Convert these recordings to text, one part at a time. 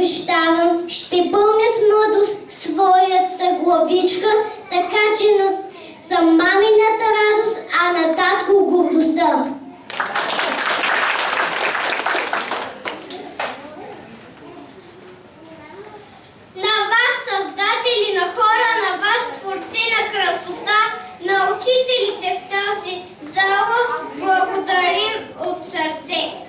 обещавам, ще пълня с младост своята главичка, така че съм мамината радост, а на татко гордостта. На вас, създатели на хора, на вас, творци на красота, на учителите в тази зала, благодарим от сърце.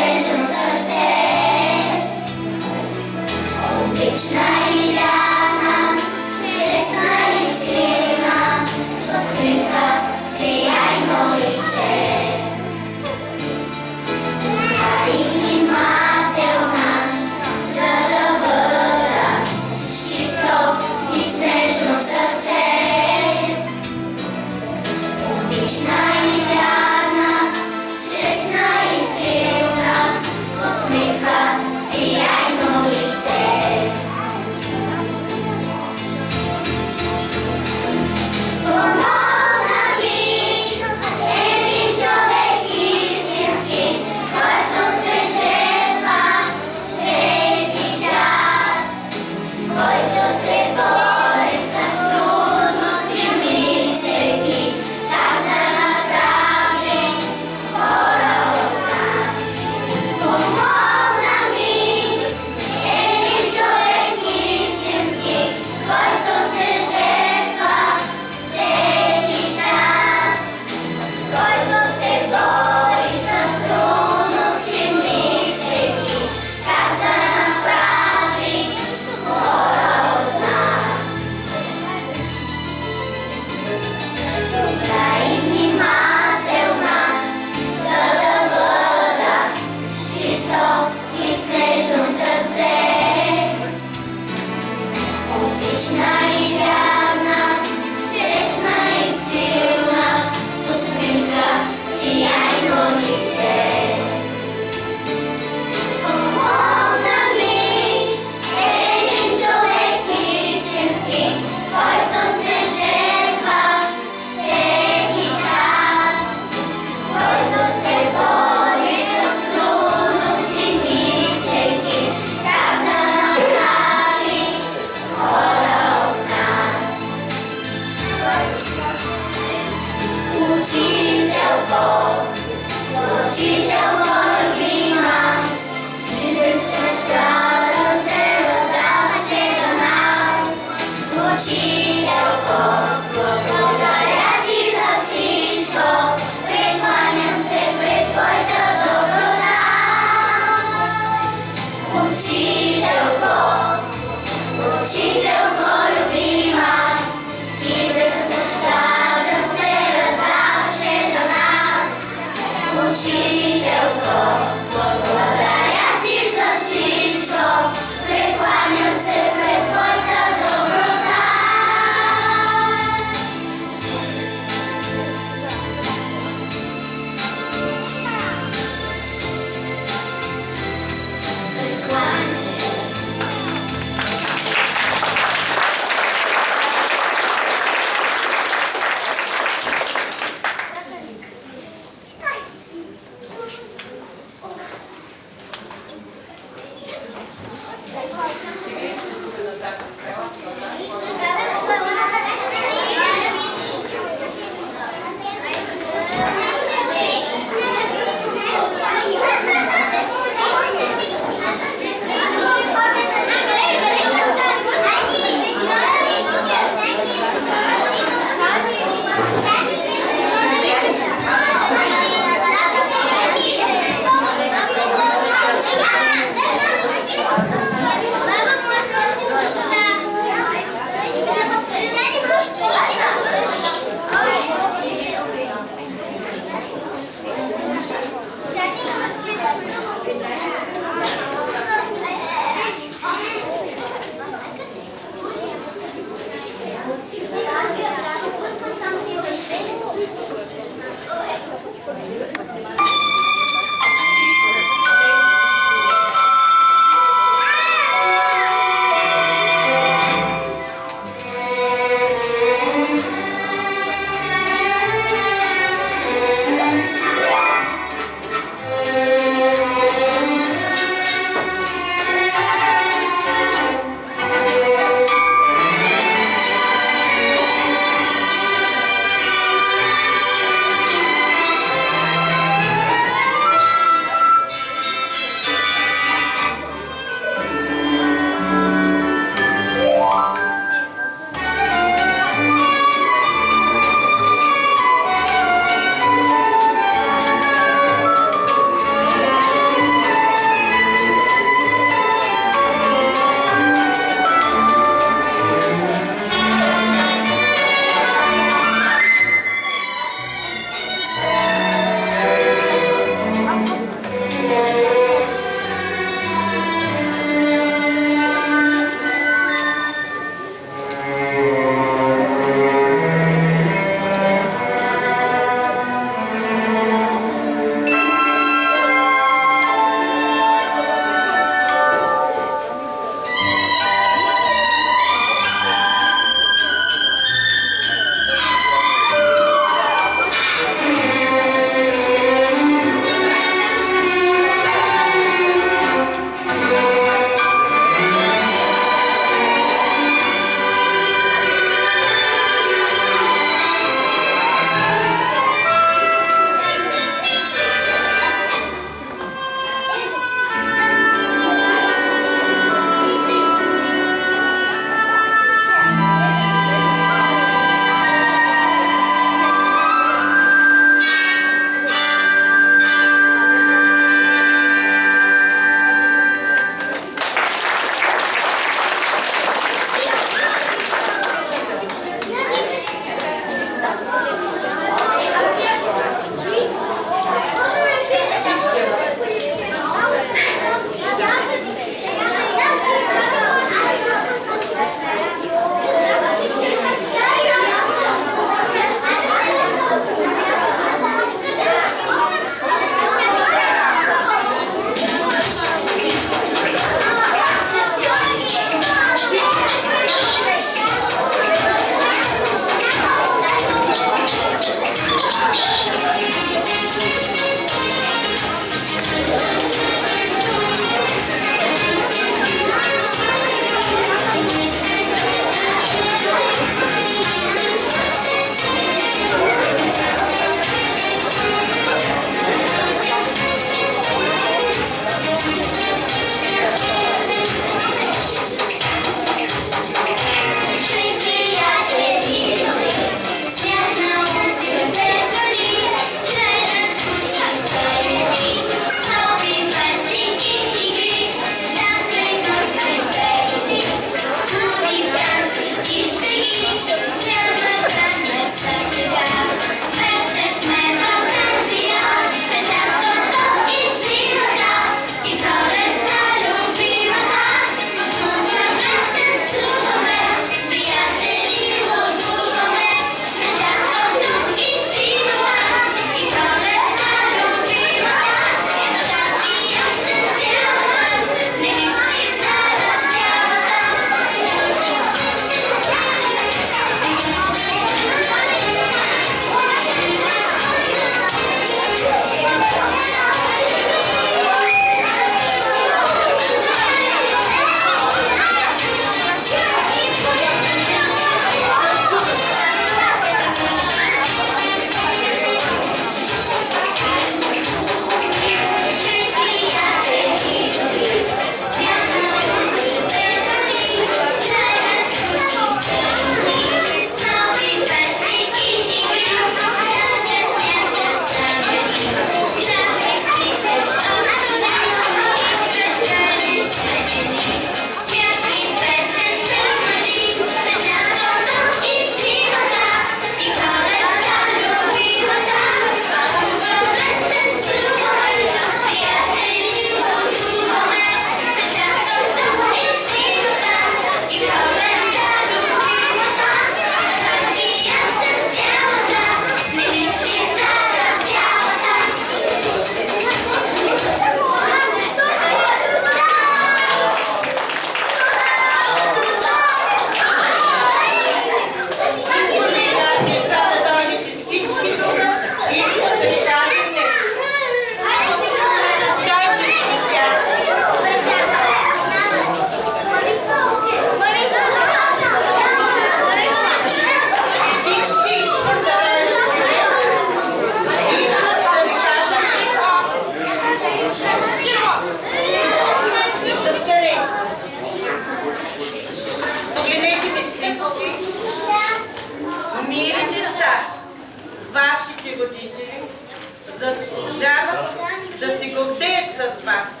гордеят с вас,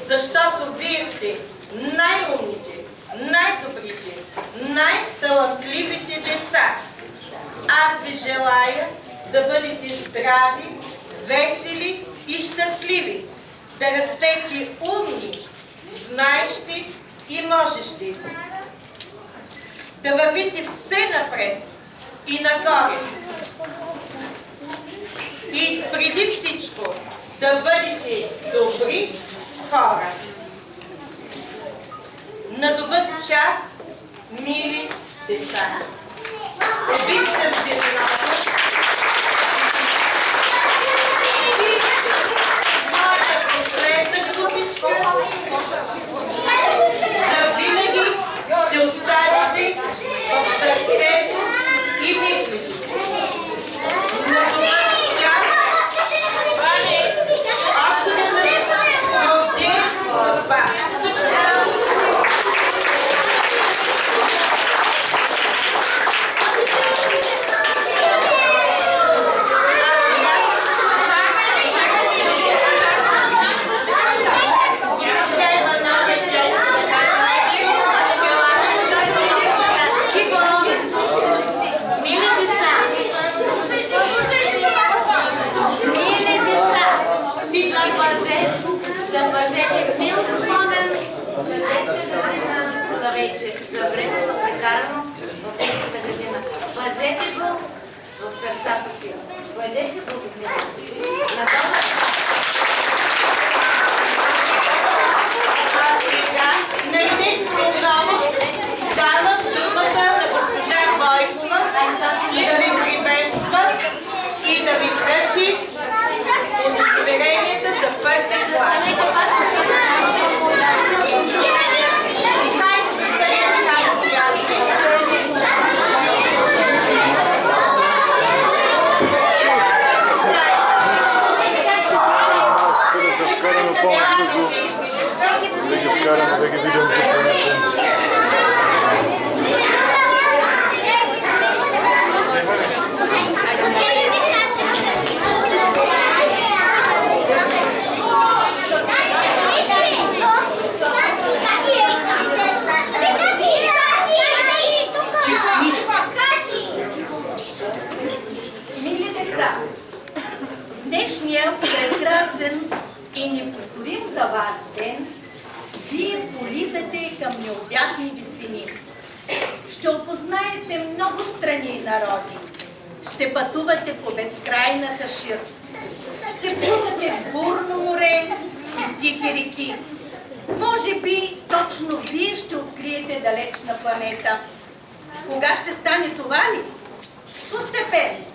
защото вие сте най-умните, най-добрите, най-талантливите деца. Аз ви желая да бъдете здрави, весели и щастливи, да растете умни, знаещи и можещи, да вървите все напред и нагоре. И преди всичко да бъдете добри хора. На добър час, мили деца! Обичам ви много. Моята последна групичка завинаги ще оставите в сърцето и мислите. На добър час, още веднъж гордея се с вас. Запазете мил спомен за детската градина, славейче за времето прекарано в детската градина. Пазете го в сърцата си. Бъдете благословени. На добър! А сега, найдете се отново, давам думата на госпожа Бойкова да ви приветства и да ви връчи удостоверенията за първи клас. Да ги вкараме, да ги видим допълнително. Мили деца, днешния прекрасен и неповторим за вас ден, вие политате към необятни висини. Ще опознаете много страни и народи. Ще пътувате по безкрайната шир. Ще плувате в бурно море и тихи реки. Може би точно вие ще откриете далечна планета. Кога ще стане това ли? Постепенно,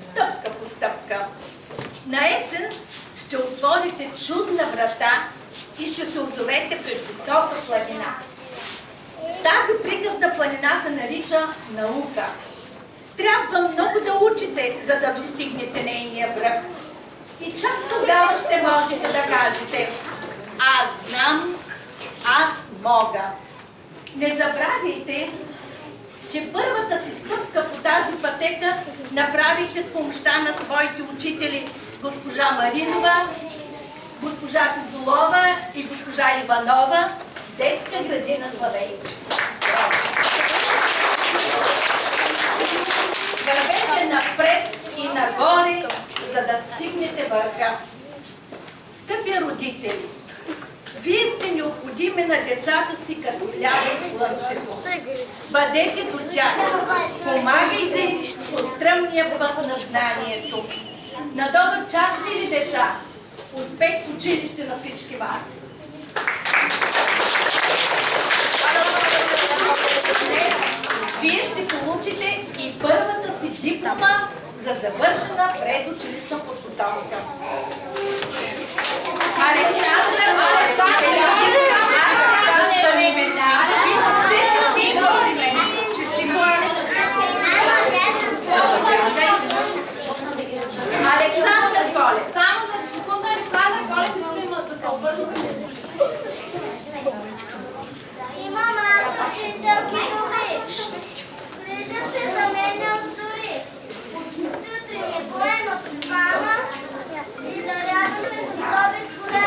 стъпка по стъпка. На есен ще отворите чудна врата и ще се озовете пред висока планина. Тази приказна планина се нарича наука. Трябва много да учите, за да достигнете нейния връх. И чак тогава ще можете да кажете: аз знам, аз мога. Не забравяйте, че първата си стъпка по тази пътека направихте с помощта на своите учители госпожа Маринова, госпожа Физолова и госпожа Иванова, детска градина Славейче. Вървете напред и нагоре, за да стигнете върха. Скъпи родители, вие сте необходими на децата си като хляба и слънцето. Бъдете до тях, помагайте по стръмния път на знанието. На добър час, мили деца! Успех в училище на всички вас! Днес вие ще получите и първата си диплома за завършена предучилищна подготовка. Александър Александър Колев. Само за секунда, Александър Колев иска да се обърне за Имам аз учителки думи. Грижат се за мен от зори. Учителите ми поемат от мама и даряваме с обич голяма.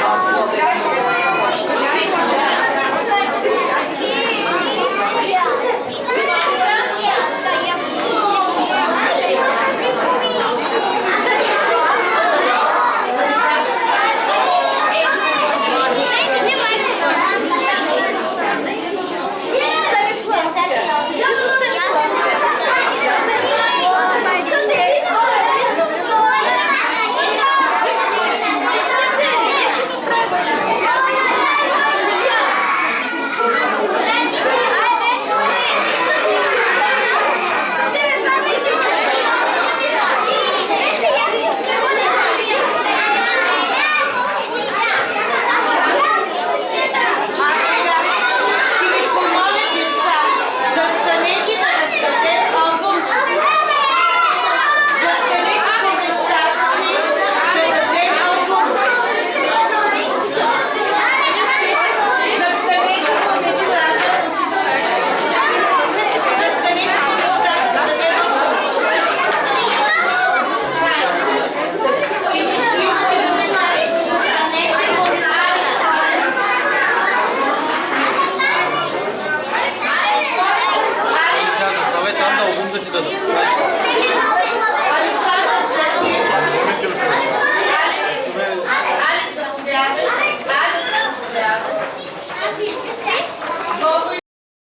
Уважаеми